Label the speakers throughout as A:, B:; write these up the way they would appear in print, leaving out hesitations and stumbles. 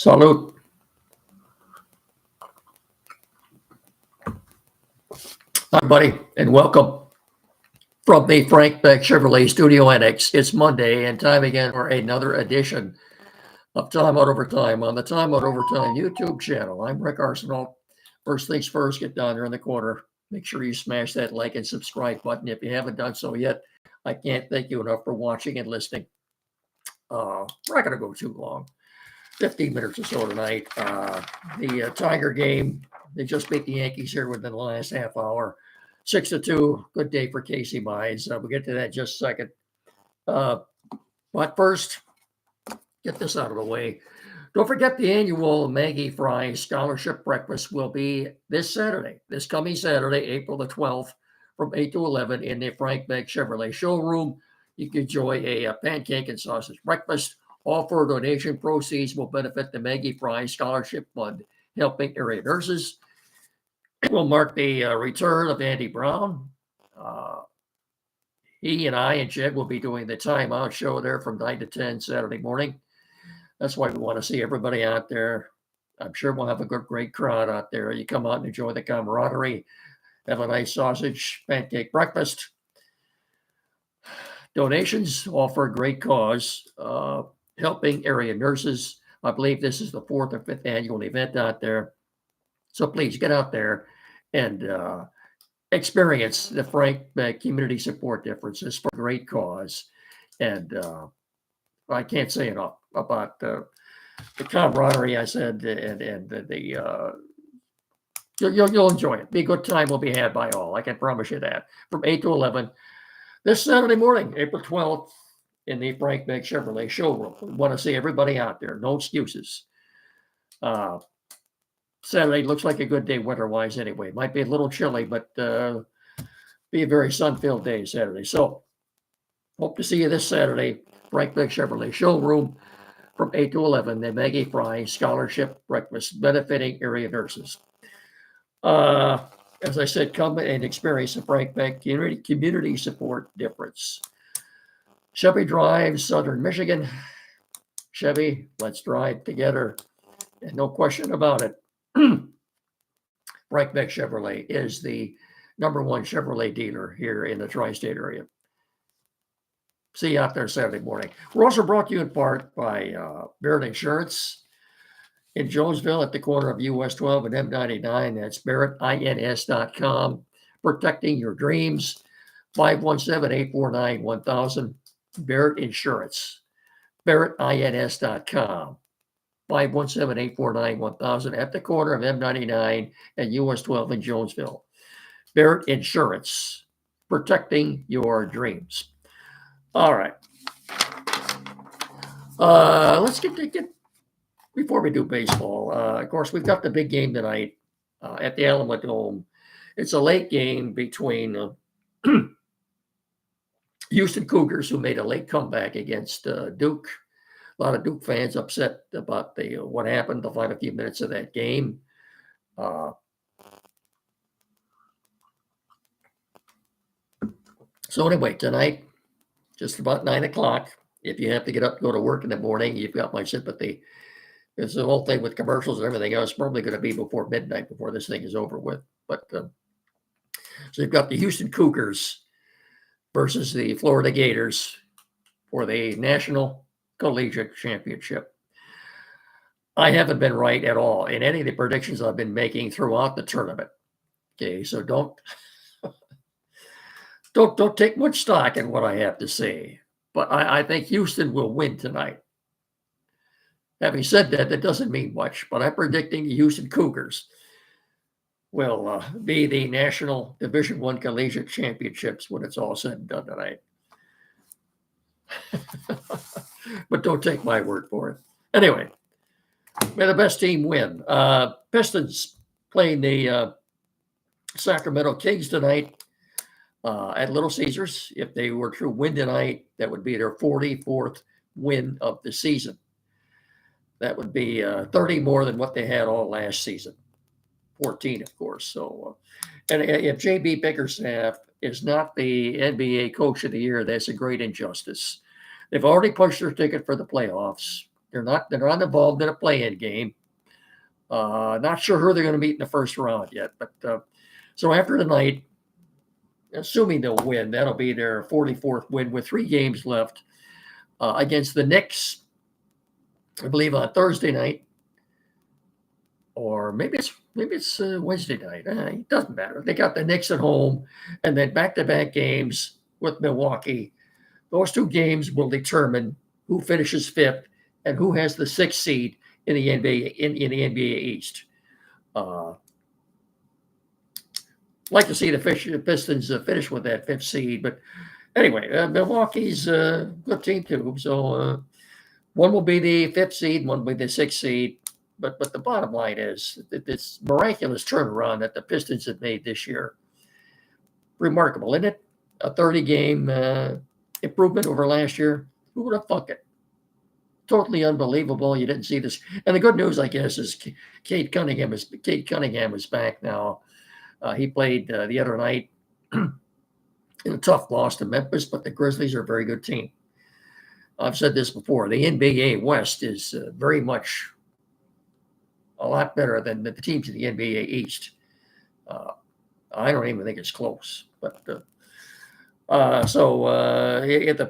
A: Salute. Hi, buddy, and welcome from the Frank Beck Chevrolet Studio Annex. It's Monday and time again for another edition of Time Out Overtime on the Time Out Overtime YouTube channel. I'm Rick Arsenal. First things first, get down there in the corner. Make sure you smash that like and subscribe button if you haven't done so yet. I can't thank you enough for watching and listening. We're not going to go too long. 15 minutes or so tonight. The Tiger game, they just beat the Yankees here within the last half hour. 6-2. Good day for Casey Mize. We'll get to that in just a second. But first, get this out of the way. Don't forget the annual Maggie Fry Scholarship Breakfast will be this coming Saturday, April the 12th, from 8 to 11 in the Frank Beck Chevrolet showroom. You can enjoy a pancake and sausage breakfast. All for donation proceeds will benefit the Maggie Fry Scholarship Fund, helping area nurses. It will mark the return of Andy Brown. He and I and Jed will be doing the timeout show there from 9 to 10 Saturday morning. That's why we want to see everybody out there. I'm sure we'll have a great crowd out there. You come out and enjoy the camaraderie, have a nice sausage pancake breakfast. Donations, all for a great cause, helping area nurses. I believe this is the 4th or 5th annual event out there. So please get out there and experience the Frank Beck Community Support Differences for a great cause. And I can't say enough about the camaraderie, I said, and you'll enjoy it. Be a good time will be had by all. I can promise you that. From 8 to 11 this Saturday morning, April 12th, in the Frank Beck Chevrolet showroom. We want to see everybody out there. No excuses. Saturday looks like a good day weather-wise anyway. Might be a little chilly, but be a very sun-filled day Saturday. So hope to see you this Saturday, Frank Beck Chevrolet showroom from 8 to 11, the Maggie Fry Scholarship Breakfast benefiting area nurses. As I said, come and experience the Frank Beck Community Support Difference. Chevy Drive, Southern Michigan. Chevy, let's drive together. And no question about it, Frank Beck Chevrolet is the #1 Chevrolet dealer here in the tri-state area. See you out there Saturday morning. We're also brought to you in part by Barrett Insurance in Jonesville at the corner of US 12 and M99. That's BarrettINS.com. Protecting your dreams. 517-849-1000. Barrett Insurance. BarrettINS.com. 517-849-1000 at the corner of M99 and US 12 in Jonesville. Barrett Insurance. Protecting your dreams. All right. Let's get before we do baseball. Of course, we've got the big game tonight at the Alamo Dome. It's a late game between Houston Cougars, who made a late comeback against Duke. A lot of Duke fans upset about what happened the final few minutes of that game. So anyway, tonight, just about 9 o'clock. If you have to get up and go to work in the morning, you've got my sympathy. It's the whole thing with commercials and everything else. Probably going to be before midnight before this thing is over with. But so you've got the Houston Cougars versus the Florida Gators for the National Collegiate Championship. I haven't been right at all in any of the predictions I've been making throughout the tournament. Okay, so don't take much stock in what I have to say. But I think Houston will win tonight. Having said that, that doesn't mean much, but I'm predicting the Houston Cougars will be the National Division I Collegiate Championships when it's all said and done tonight. But don't take my word for it. Anyway, may the best team win. Pistons playing the Sacramento Kings tonight at Little Caesars. If they were to win tonight, that would be their 44th win of the season. That would be 30 more than what they had all last season. 14, of course. So, and if J.B. Bickerstaff is not the NBA Coach of the Year, that's a great injustice. They've already punched their ticket for the playoffs. They're not involved in a play-in game. Not sure who they're going to meet in the first round yet. But so after tonight, assuming they'll win, that'll be their 44th win with 3 games left against the Knicks, I believe, on Thursday night. Or maybe it's Wednesday night. It doesn't matter. They got the Knicks at home, and then back-to-back games with Milwaukee. Those 2 games will determine who finishes 5th and who has the 6th seed in the NBA in the NBA East. Like to see the Pistons finish with that 5th seed, but anyway, Milwaukee's a good team too. So one will be the 5th seed, one will be the 6th seed. But the bottom line is that this miraculous turnaround that the Pistons have made this year. Remarkable, isn't it? A 30-game improvement over last year. Who would have thunk it? Totally unbelievable. You didn't see this. And the good news, I guess, is Cade Cunningham is back now. He played the other night in a tough loss to Memphis, but the Grizzlies are a very good team. I've said this before. The NBA West is very much a lot better than the teams in the NBA East. I don't even think it's close. But if the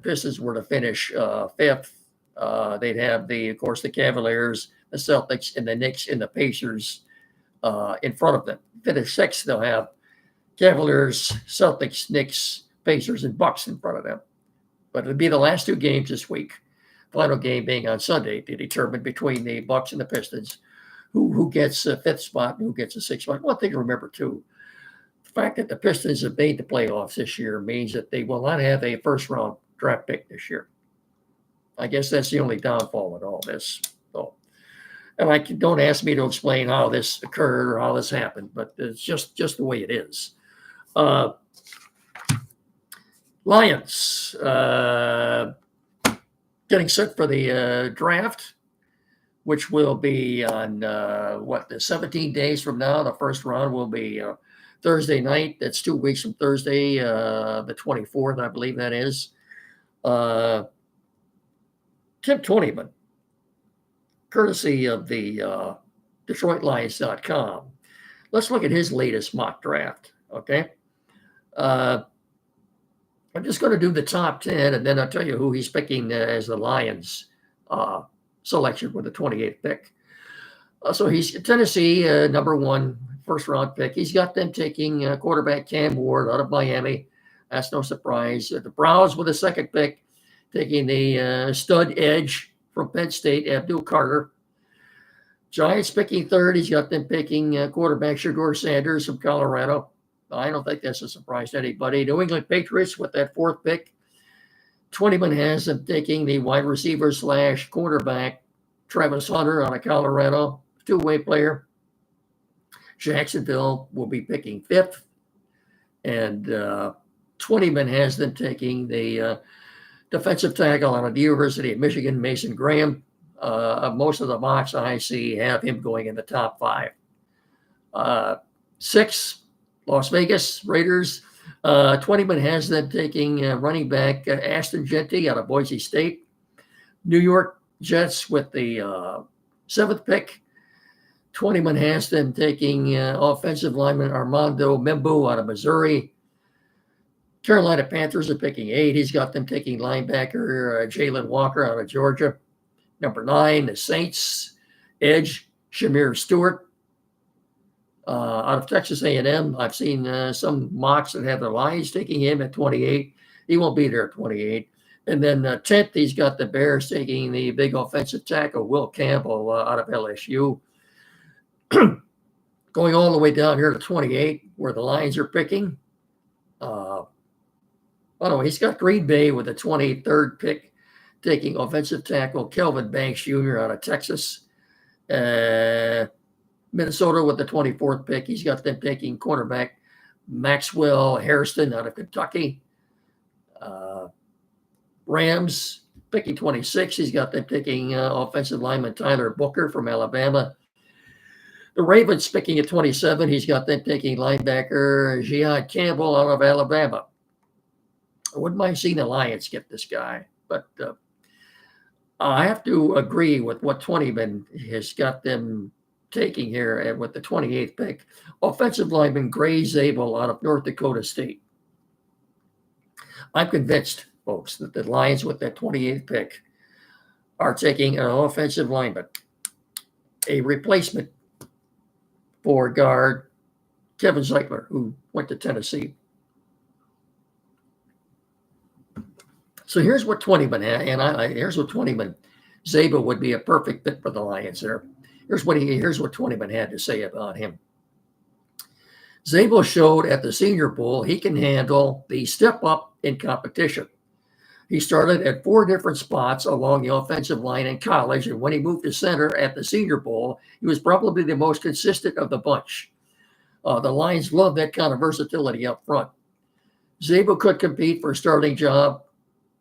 A: Pistons were to finish 5th, they'd have of course, the Cavaliers, the Celtics, and the Knicks and the Pacers in front of them. Finish 6th, they'll have Cavaliers, Celtics, Knicks, Pacers, and Bucks in front of them. But it'll be the last 2 games this week. Final game being on Sunday to determine between the Bucks and the Pistons who gets a 5th spot and who gets a 6th spot. One thing to remember too, the fact that the Pistons have made the playoffs this year means that they will not have a first-round draft pick this year. I guess that's the only downfall in all this. So, and don't ask me to explain how this occurred or how this happened, but it's just the way it is. Lions. Getting set for the draft, which will be on, the 17 days from now. The first round will be Thursday night. That's 2 weeks from Thursday, the 24th, I believe that is. Tim Twentyman, courtesy of the DetroitLions.com. Let's look at his latest mock draft, okay? I'm just going to do the top 10, and then I'll tell you who he's picking as the Lions selection with the 28th pick. So he's Tennessee, number 1 first-round pick. He's got them taking quarterback Cam Ward out of Miami. That's no surprise. The Browns with the 2nd pick, taking the stud edge from Penn State, Abdul Carter. Giants picking 3rd. He's got them picking quarterback Shedeur Sanders from Colorado. I don't think that's a surprise to anybody. New England Patriots with that 4th pick. Twentyman has them taking the wide receiver / cornerback Travis Hunter out of Colorado, 2-way player. Jacksonville will be picking 5th. And Twentyman has them taking the defensive tackle out of the University of Michigan, Mason Graham. Most of the mocks I see have him going in the top 5. 6, Las Vegas Raiders. Twentyman has them taking running back Ashton Jeanty out of Boise State. New York Jets with the 7th pick. Twentyman has them taking offensive lineman Armando Membu out of Missouri. Carolina Panthers are picking 8. He's got them taking linebacker Jalen Walker out of Georgia. Number 9, the Saints edge Shamir Stewart out of Texas A&M. I've seen some mocks that have the Lions taking him at 28. He won't be there at 28. And then 10th, he's got the Bears taking the big offensive tackle Will Campbell out of LSU. Going all the way down here to 28, where the Lions are picking. He's got Green Bay with the 23rd pick, taking offensive tackle Kelvin Banks Jr. out of Texas. Minnesota with the 24th pick. He's got them taking cornerback Maxwell Hairston out of Kentucky. Rams picking 26. He's got them taking offensive lineman Tyler Booker from Alabama. The Ravens picking at 27. He's got them taking linebacker Jihad Campbell out of Alabama. I wouldn't mind seeing the Lions get this guy, but I have to agree with what Twentyman has got them taking here and with the 28th pick. Offensive lineman Gray Zabel out of North Dakota State. I'm convinced, folks, that the Lions with that 28th pick are taking an offensive lineman, a replacement for guard Kevin Zeitler, who went to Tennessee. So here's what Twentyman had, and here's what Twentyman. Zabel would be a perfect fit for the Lions there. Here's what Twentyman had to say about him. Zabel showed at the Senior Bowl he can handle the step up in competition. He started at 4 different spots along the offensive line in college, and when he moved to center at the Senior Bowl, he was probably the most consistent of the bunch. The Lions love that kind of versatility up front. Zabel could compete for a starting job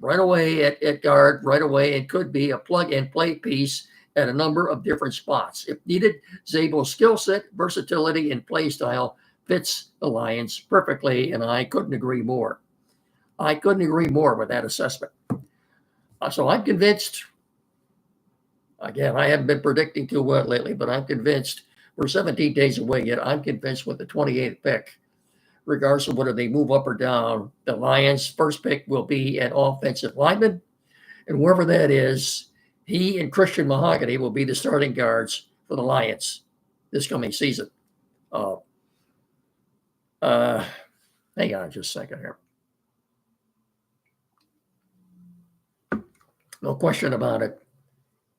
A: right away at guard, right away, and could be a plug-and-play piece at a number of different spots. If needed, Zabel's skill set, versatility, and play style fits the Lions perfectly, and I couldn't agree more. I couldn't agree more with that assessment. So I'm convinced, again, I haven't been predicting too well lately, but I'm convinced we're 17 days away yet. I'm convinced with the 28th pick, regardless of whether they move up or down, the Lions' first pick will be an offensive lineman. And wherever that is, he and Christian Mahogany will be the starting guards for the Lions this coming season. Hang on just a second here. No question about it,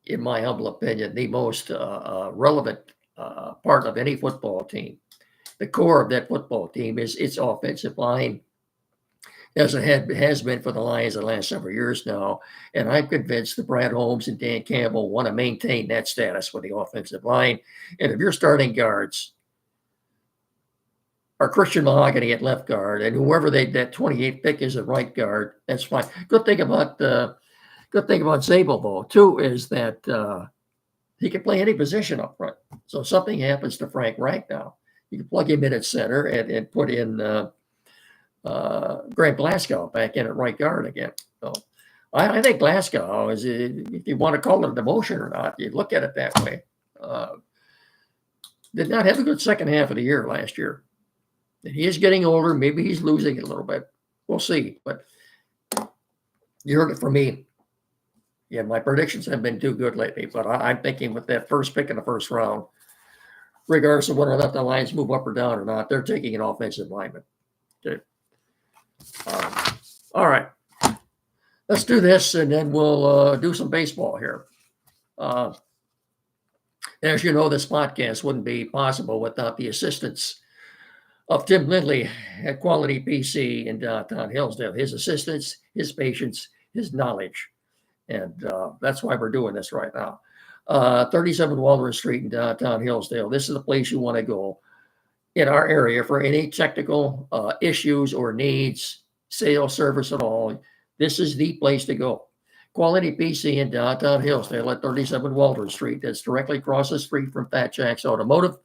A: in my humble opinion, the most relevant part of any football team. The core of that football team is its offensive line, as it has been for the Lions the last several years now. And I'm convinced that Brad Holmes and Dan Campbell want to maintain that status with the offensive line. And if your starting guards are Christian Mahogany at left guard, and whoever that 28th pick is at right guard, that's fine. Good thing about Zabel, though, too, is that he can play any position up front. So if something happens to Frank Reich now, you can plug him in at center and put in Grant Glasgow back in at right guard again. So I think Glasgow is, if you want to call it a demotion or not, you look at it that way. Did not have a good second half of the year last year. And he is getting older. Maybe he's losing it a little bit. We'll see. But you heard it from me. Yeah, my predictions have been too good lately, but I'm thinking with that first pick in the first round, regardless of whether or not the Lions move up or down or not, they're taking an offensive lineman. Okay. All right. Let's do this, and then we'll do some baseball here. As you know, this podcast wouldn't be possible without the assistance of Tim Lindley at Quality PC in downtown Hillsdale. His assistance, his patience, his knowledge. And that's why we're doing this right now. 37 Waldron Street in downtown Hillsdale. This is the place you want to go in our area for any technical issues or needs, sales, service at all. This is the place to go. Quality PC in downtown Hillsdale at 37 Waldron Street. That's directly across the street from Fat Jack's Automotive.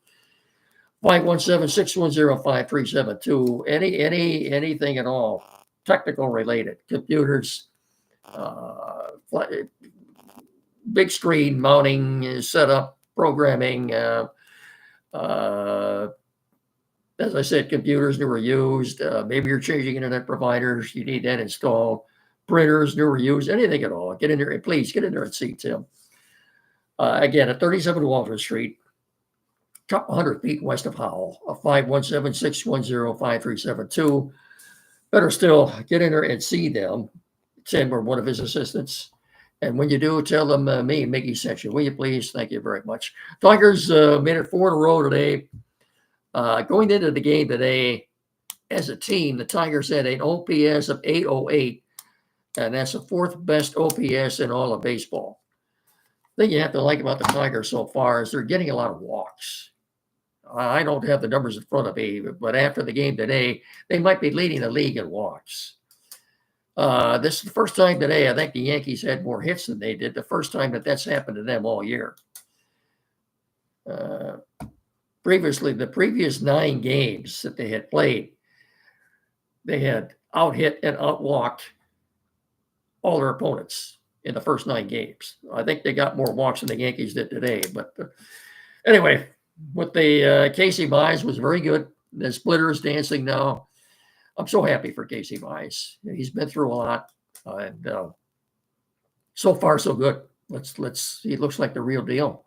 A: 517-610-5372. Anything at all technical related, computers, big screen mounting, setup, programming. As I said, computers new or used. Maybe you're changing internet providers. You need that installed. Printers new or used. Anything at all. Get in there. Please get in there and see Tim. Again, at 37 Waldron Street, a couple 100 feet west of Howell. 517-610-5372. Better still, get in there and see them. Tim or one of his assistants. And when you do, tell them me, Mickey sent you. Will you please? Thank you very much. Tigers made it 4 in a row today. Going into the game today, as a team, the Tigers had an OPS of 808, and that's the 4th best OPS in all of baseball. The thing you have to like about the Tigers so far is they're getting a lot of walks. I don't have the numbers in front of me, but after the game today, they might be leading the league in walks. This is the first time today, I think the Yankees had more hits than they did. The first time that's happened to them all year. Previously, the previous 9 games that they had played, they had out-hit and out-walked all their opponents in the first 9 games. I think they got more walks than the Yankees did today. But anyway, with the Casey Mize was very good. The splitter is dancing now. I'm so happy for Casey Mize. He's been through a lot, and so far so good. He looks like the real deal.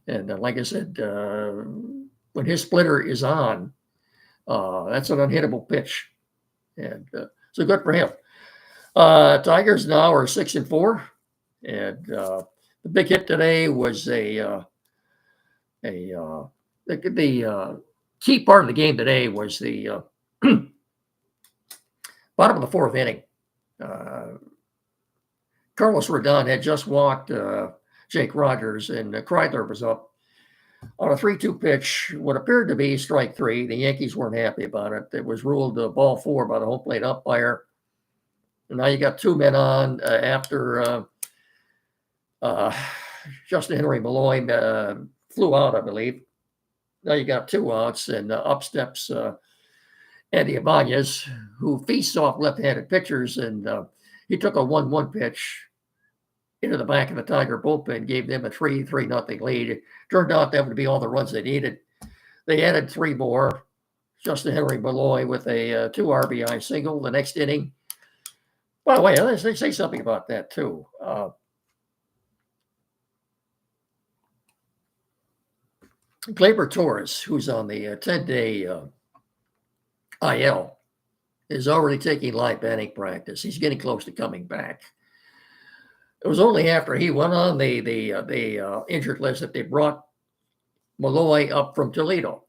A: And like I said, when his splitter is on, that's an unhittable pitch, and so good for him. Tigers now are 6-4, and the big hit today was the key part of the game today was the bottom of the 4th inning. Carlos Rodon had just walked Jake Rogers, and Kreidler was up on a 3-2 pitch, what appeared to be strike 3. The Yankees weren't happy about it. It was ruled ball 4 by the home plate umpire. And now you got 2 men on after Justin Henry Malloy flew out, I believe. Now you got 2 outs, and up steps Andy Ibanez, who feasts off left-handed pitchers, and he took a 1-1 pitch into the back of the Tiger bullpen, gave them a 3-0 lead. It turned out that would be all the runs they needed. They added 3 more. Justin Henry Malloy with a 2 RBI single the next inning. By the way, let's say something about that too. Gleyber Torres, who's on the 10-day IL, is already taking live batting practice. He's getting close to coming back. It was only after he went on the injured list that they brought Malloy up from Toledo.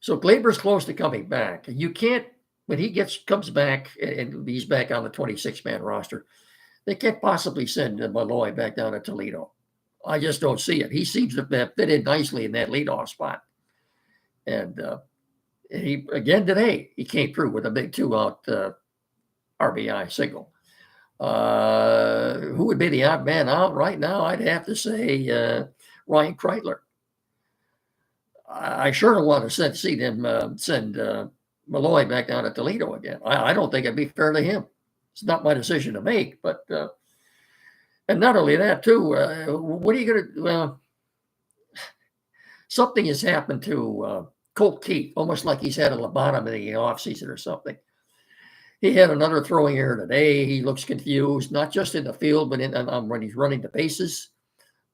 A: So Gleyber's close to coming back. You can't, when he comes back and he's back on the 26-man roster, they can't possibly send Malloy back down to Toledo. I just don't see it. He seems to fit in nicely in that leadoff spot. And he again today, he came through with a big 2-out RBI single. Who would be the odd man out right now? I'd have to say Ryan Kreidler. I sure don't want to see them send Malloy back down to Toledo again. I don't think it'd be fair to him. It's not my decision to make, but and not only that too. What are you going to? Well, something has happened to Colt Keith, almost like he's had a lobotomy in the offseason or something. He had another throwing error today. He looks confused, not just in the field, but when he's running the bases.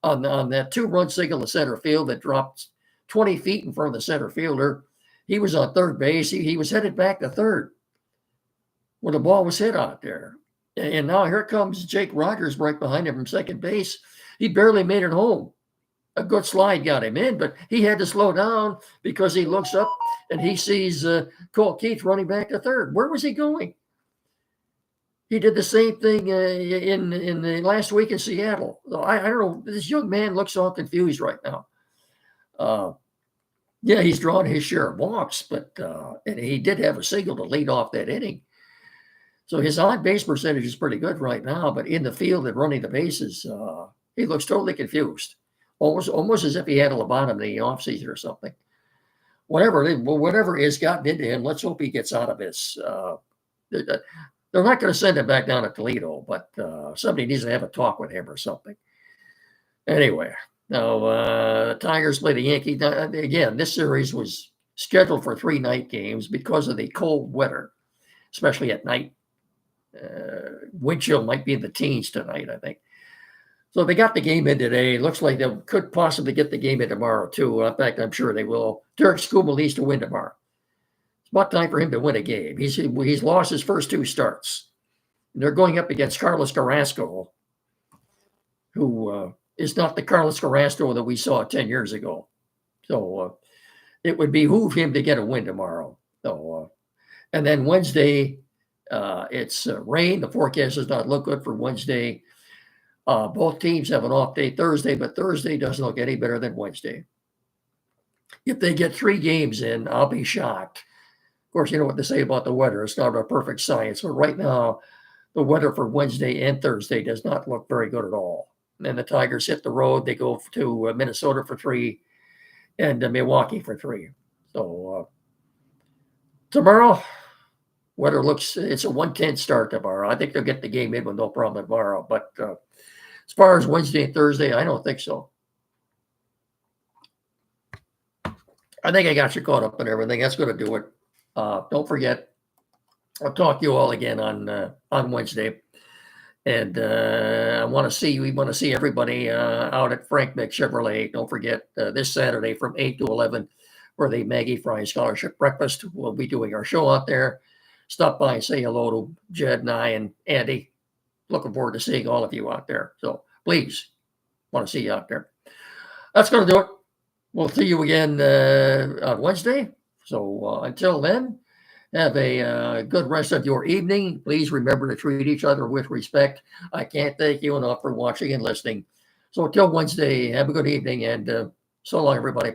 A: On that 2-run single to center field that dropped 20 feet in front of the center fielder, he was on third base. He was headed back to third when the ball was hit out there. And now here comes Jake Rogers right behind him from second base. He barely made it home. A good slide got him in, but he had to slow down because he looks up and he sees Colt Keith running back to third. Where was he going? He did the same thing in the last week in Seattle. I don't know. This young man looks all confused right now. Yeah, he's drawn his share of walks, but and he did have a single to lead off that inning. So his on-base percentage is pretty good right now, but in the field and running the bases, he looks totally confused. Almost as if he had a lobotomy in the offseason or something. Whatever has gotten into him, let's hope he gets out of this. They're not going to send him back down to Toledo, but somebody needs to have a talk with him or something. Anyway, now the Tigers play the Yankees. Now, again, this series was scheduled for 3 night games because of the cold weather, especially at night. Wind chill might be in the teens tonight, I think. So they got the game in today. Looks like they could possibly get the game in tomorrow, too. In fact, I'm sure they will. Derek Skubal needs to win tomorrow. It's about time for him to win a game. He's lost his first 2 starts. And they're going up against Carlos Carrasco, who is not the Carlos Carrasco that we saw 10 years ago. So it would behoove him to get a win tomorrow. So, and then Wednesday, it's rain. The forecast does not look good for Wednesday. Both teams have an off day Thursday, but Thursday doesn't look any better than Wednesday. If they get 3 games in, I'll be shocked. Of course, you know what they say about the weather. It's not a perfect science. But right now, the weather for Wednesday and Thursday does not look very good at all. And then the Tigers hit the road. They go to Minnesota for 3 and Milwaukee for 3. So tomorrow, Weather looks, it's a 1:10 start tomorrow. I think they'll get the game in with no problem tomorrow. But as far as Wednesday and Thursday, I don't think so. I think I got you caught up and everything. That's going to do it. Don't forget, I'll talk to you all again on Wednesday. And we want to see everybody out at Frank Beck Chevrolet. Don't forget this Saturday from 8 to 11 for the Maggie Fry Scholarship Breakfast. We'll be doing our show out there. Stop by and say hello to Jed and I and Andy. Looking forward to seeing all of you out there. So please, want to see you out there. That's going to do it. We'll see you again on Wednesday. So until then, have a good rest of your evening. Please remember to treat each other with respect. I can't thank you enough for watching and listening. So until Wednesday, have a good evening and so long, everybody.